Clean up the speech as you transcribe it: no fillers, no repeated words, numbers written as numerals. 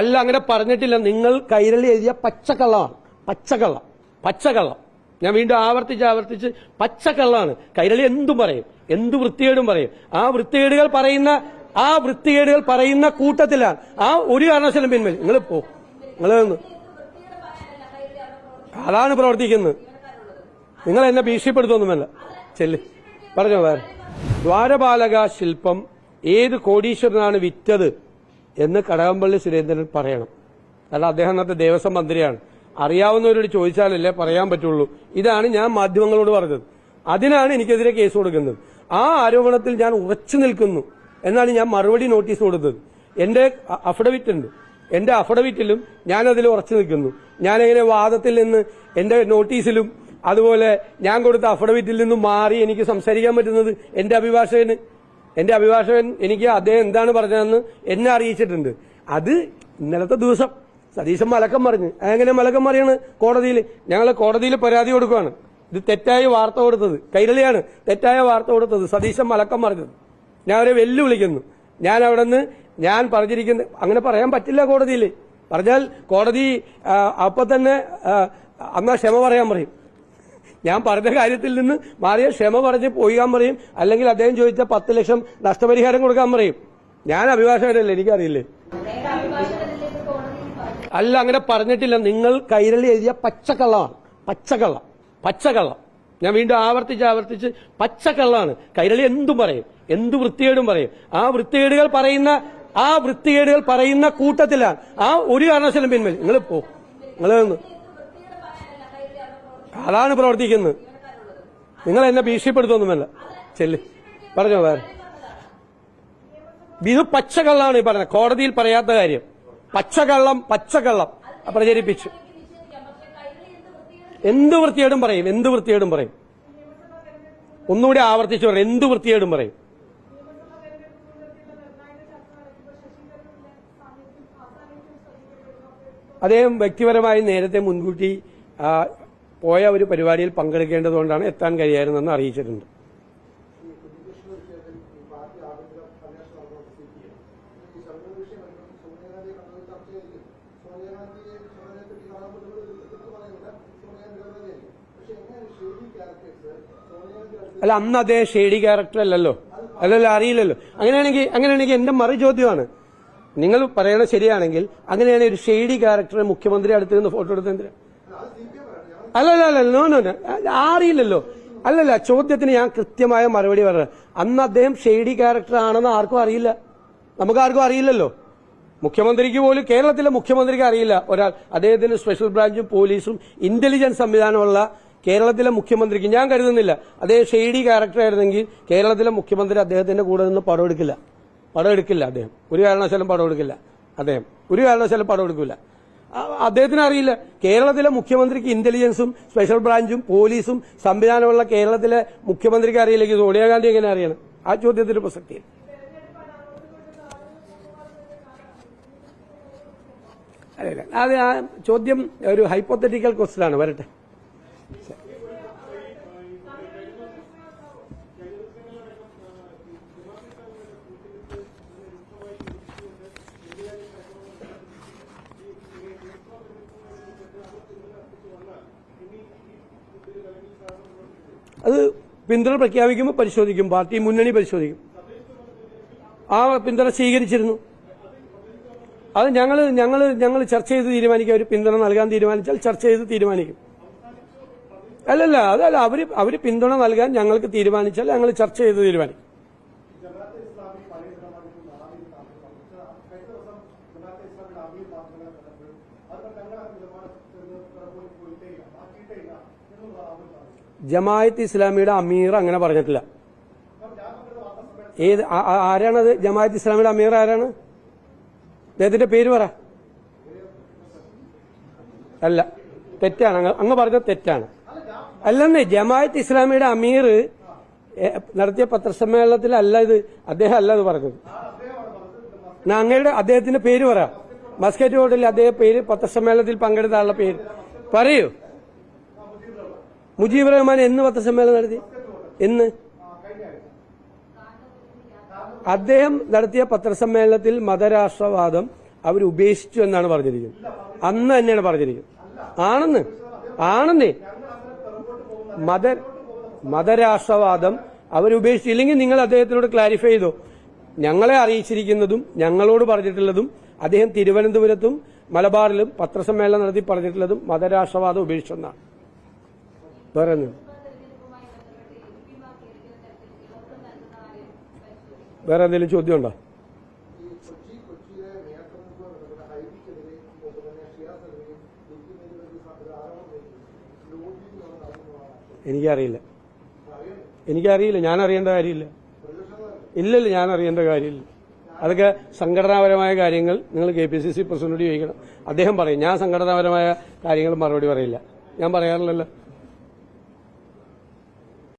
അല്ല, അങ്ങനെ പറഞ്ഞിട്ടില്ല. നിങ്ങൾ കൈരളി എഴുതിയ പച്ചക്കള്ളമാണ്. പച്ചക്കള്ളം. ഞാൻ വീണ്ടും ആവർത്തിച്ച് പച്ചക്കള്ളാണ്. കൈരളി എന്തും പറയും, എന്തു വൃത്തികേടും പറയും. ആ വൃത്തികേടുകൾ പറയുന്ന കൂട്ടത്തിലാണ്. ആ ഒരു കാരണവശാലും പിൻവലി. നിങ്ങൾ അതാണ് പ്രവർത്തിക്കുന്നത്. നിങ്ങൾ എന്നെ ഭീഷണിപ്പെടുത്തൊന്നുമല്ല. ചെല്ല് പറഞ്ഞോ. വേറെ ദ്വാരപാലക ശില്പം ഏത് കോടീശ്വരനാണ് വിറ്റത് എന്ന് കടകംപള്ളി സുരേന്ദ്രൻ പറയണം. കാരണം അദ്ദേഹം അന്നത്തെ ദേവസ്വം മന്ത്രിയാണ്. അറിയാവുന്നവരോട് ചോദിച്ചാലല്ലേ പറയാൻ പറ്റുള്ളൂ. ഇതാണ് ഞാൻ മാധ്യമങ്ങളോട് പറഞ്ഞത്. അതിനാണ് എനിക്കെതിരെ കേസ് കൊടുക്കുന്നത്. ആ ആരോപണത്തിൽ ഞാൻ ഉറച്ചു നിൽക്കുന്നു എന്നാണ് ഞാൻ മറുപടി നോട്ടീസ് കൊടുത്തത്. എന്റെ അഫിഡവിറ്റ് ഉണ്ട്. എന്റെ അഫിഡവിറ്റിലും ഞാൻ അതിൽ ഉറച്ചു നിൽക്കുന്നു. ഞാനെങ്ങനെ വാദത്തിൽ നിന്ന് എന്റെ നോട്ടീസിലും അതുപോലെ ഞാൻ കൊടുത്ത അഫിഡവിറ്റിൽ നിന്നും മാറി എനിക്ക് സംസാരിക്കാൻ പറ്റുന്നത് എന്റെ അഭിഭാഷകൻ എനിക്ക് അദ്ദേഹം എന്താണ് പറഞ്ഞതെന്ന് എന്നെ അറിയിച്ചിട്ടുണ്ട്. അത് ഇന്നലത്തെ ദിവസം സതീശൻ മലക്കം പറഞ്ഞു. എങ്ങനെ മലക്കം പറയാണ്? കോടതിയിൽ ഞങ്ങൾ കോടതിയിൽ പരാതി കൊടുക്കുകയാണ്. ഇത് തെറ്റായ വാർത്ത കൊടുത്തത് കൈരളിയാണ്. തെറ്റായ വാർത്ത കൊടുത്തത് സതീശൻ മലക്കം പറഞ്ഞത്. ഞാൻ അവരെ വെല്ലുവിളിക്കുന്നു. ഞാൻ അവിടെ നിന്ന് ഞാൻ പറഞ്ഞിരിക്കുന്നത് അങ്ങനെ പറയാൻ പറ്റില്ല. കോടതിയിൽ പറഞ്ഞാൽ കോടതി അപ്പൊ തന്നെ അന്നാ ക്ഷമ പറയാൻ പറയും. ഞാൻ പറഞ്ഞ കാര്യത്തിൽ നിന്ന് മാറിയ ക്ഷമ പറഞ്ഞ് പോകാൻ പറയും. അല്ലെങ്കിൽ അദ്ദേഹം ചോദിച്ച 10 ലക്ഷം നഷ്ടപരിഹാരം കൊടുക്കാൻ പറയും. ഞാൻ അഭിഭാഷകനല്ലേ, എനിക്കറിയില്ലേ. അല്ല, അങ്ങനെ പറഞ്ഞിട്ടില്ല. നിങ്ങൾ കൈരളി എഴുതിയ പച്ചക്കള്ളമാണ്. പച്ചക്കള്ളം. ഞാൻ വീണ്ടും ആവർത്തിച്ച് പച്ചക്കള്ളാണ്. കൈരളി എന്തും പറയും, എന്തു വൃത്തികേടും പറയും. ആ വൃത്തികേടുകൾ പറയുന്ന കൂട്ടത്തിലാണ്. ആ ഒരു കാരണവശാലും പിൻവലി. നിങ്ങൾ അതാണ് പ്രവർത്തിക്കുന്നത്. നിങ്ങൾ എന്നെ ഭീഷണിപ്പെടുത്തൊന്നുമല്ല. ചെല്ല് പറഞ്ഞോ. വേറെ ഇത് പച്ചക്കള്ളാണ് ഈ പറഞ്ഞത്. കോടതിയിൽ പറയാത്ത കാര്യം പച്ചക്കള്ളം പ്രചരിപ്പിച്ചു. എന്ത് വൃത്തികേടും പറയും. ഒന്നുകൂടി ആവർത്തിച്ചു പറയും. എന്ത് വൃത്തികേടും പറയും. അദ്ദേഹം വ്യക്തിപരമായി നേരത്തെ മുൻകൂട്ടി പോയ ഒരു പരിപാടിയിൽ പങ്കെടുക്കേണ്ടതുകൊണ്ടാണ് എത്താൻ കഴിയായിരുന്നെന്ന് അറിയിച്ചിട്ടുണ്ട്. അല്ല, അന്ന് അദ്ദേഹം ഷെയ്ഡി ക്യാരക്ടർ അല്ലല്ലോ, അറിയില്ലല്ലോ. അങ്ങനെയാണെങ്കിൽ എന്റെ മറു ചോദ്യമാണ്. നിങ്ങൾ പറയണത് ശരിയാണെങ്കിൽ അങ്ങനെയാണെങ്കിൽ ഒരു ഷെയ്ഡി ക്യാരക്ടറെ മുഖ്യമന്ത്രി അടുത്ത് നിന്ന് ഫോട്ടോ എടുത്ത് എന്തിനാ? അല്ലല്ല അറിയില്ലല്ലോ. അല്ലല്ല, ചോദ്യത്തിന് ഞാൻ കൃത്യമായ മറുപടി പറയാം. അന്ന് അദ്ദേഹം ഷെയ്ഡി ക്യാരക്ടർ ആണെന്ന് ആർക്കും അറിയില്ല. നമുക്കാർക്കും അറിയില്ലല്ലോ. മുഖ്യമന്ത്രിക്ക് പോലും, കേരളത്തിലെ മുഖ്യമന്ത്രിക്ക് അറിയില്ല ഒരാൾ അദ്ദേഹത്തിന് സ്പെഷ്യൽ ബ്രാഞ്ചും പോലീസും ഇന്റലിജൻസ് സംവിധാനമുള്ള കേരളത്തിലെ മുഖ്യമന്ത്രിക്ക് ഞാൻ കരുതുന്നില്ല. അദ്ദേഹം ഷെയ്ഡി ക്യാരക്ടർ ആയിരുന്നെങ്കിൽ കേരളത്തിലെ മുഖ്യമന്ത്രി അദ്ദേഹത്തിന്റെ കൂടെ നിന്ന് പടം എടുക്കില്ല. അദ്ദേഹം ഒരു കാരണവശാലും പടം എടുക്കില്ല. അദ്ദേഹത്തിന് അറിയില്ല. കേരളത്തിലെ മുഖ്യമന്ത്രിക്ക് ഇന്റലിജൻസും സ്പെഷ്യൽ ബ്രാഞ്ചും പോലീസും സംവിധാനമുള്ള കേരളത്തിലെ മുഖ്യമന്ത്രിക്ക് അറിയില്ലെങ്കിൽ സോണിയാഗാന്ധി എങ്ങനെ അറിയണം? ആ ചോദ്യത്തിന് പ്രസക്തിയില്ല. അറിയില്ല. അത് ആ ചോദ്യം ഒരു ഹൈപ്പോത്തറ്റിക്കൽ ക്വസ്റ്റ്യൻ ആണ്. വരട്ടെ. അത് പിന്തുണ പ്രഖ്യാപിക്കുമ്പോൾ പരിശോധിക്കും. പാർട്ടി മുന്നണി പരിശോധിക്കും. ആ പിന്തുണ സ്വീകരിച്ചിരുന്നു. അത് ഞങ്ങൾ ചർച്ച ചെയ്ത് തീരുമാനിക്കും. അവർ പിന്തുണ നൽകാൻ തീരുമാനിച്ചാൽ ചർച്ച ചെയ്ത് തീരുമാനിക്കും. അതല്ല അവര് പിന്തുണ നൽകാൻ ഞങ്ങൾക്ക് തീരുമാനിച്ചാൽ ഞങ്ങൾ ചർച്ച ചെയ്ത് തീരുമാനിക്കും. ജമാഅത്ത് ഇസ്ലാമിയുടെ അമീർ അങ്ങനെ പറഞ്ഞിട്ടില്ല. ആരാണത്? ജമാഅത്ത് ഇസ്ലാമിയുടെ അമീർ ആരാണ്? അദ്ദേഹത്തിന്റെ പേര് പറ. അല്ല, തെറ്റാണ്. അങ്ങ് പറഞ്ഞത് തെറ്റാണ്. അല്ലെന്നേ, ജമാഅത്ത് ഇസ്ലാമിയുടെ അമീർ നടത്തിയ പത്രസമ്മേളനത്തിൽ അദ്ദേഹം അല്ല ഇത് പറഞ്ഞത്. അദ്ദേഹത്തിന്റെ പേര് പറ. മസ്കറ്റ് ഹോട്ടലിൽ അദ്ദേഹം പേര് പത്രസമ്മേളനത്തിൽ പങ്കെടുത്ത ആളുടെ പേര് പറയൂ. മുജീബ് റഹ്മാൻ എന്ന് പത്രസമ്മേളനം നടത്തി? എന്ന്? അദ്ദേഹം നടത്തിയ പത്രസമ്മേളനത്തിൽ മതരാഷ്ട്രവാദം അവർ ഉപേക്ഷിച്ചു എന്നാണ് പറഞ്ഞിരിക്കുന്നത്. അന്ന് തന്നെയാണ് പറഞ്ഞിരിക്കുന്നത്. ആണെന്നേ മതരാഷ്ട്രവാദം അവരുപേക്ഷിച്ചില്ലെങ്കിൽ നിങ്ങൾ അദ്ദേഹത്തിനോട് ക്ലാരിഫൈ ചെയ്തോ. ഞങ്ങളെ അറിയിച്ചിരിക്കുന്നതും ഞങ്ങളോട് പറഞ്ഞിട്ടുള്ളതും അദ്ദേഹം തിരുവനന്തപുരത്തും മലബാറിലും പത്രസമ്മേളനം നടത്തി പറഞ്ഞിട്ടുള്ളതും മതരാഷ്ട്രവാദം ഉപേക്ഷിച്ചെന്നാണ്. വേറെ എന്തെങ്കിലും ചോദ്യമുണ്ടോ? എനിക്കറിയില്ല. ഞാൻ അറിയേണ്ട കാര്യമില്ല. ഇല്ലല്ല, ഞാൻ അറിയേണ്ട കാര്യമില്ല. അതൊക്കെ സംഘടനാപരമായ കാര്യങ്ങൾ നിങ്ങൾ KPCC പ്രസിഡന്റിനോട് ചോദിക്കണം. അദ്ദേഹം പറയും. ഞാൻ സംഘടനാപരമായ കാര്യങ്ങൾ മറുപടി പറയില്ല. ഞാൻ പറയാറില്ലല്ലോ.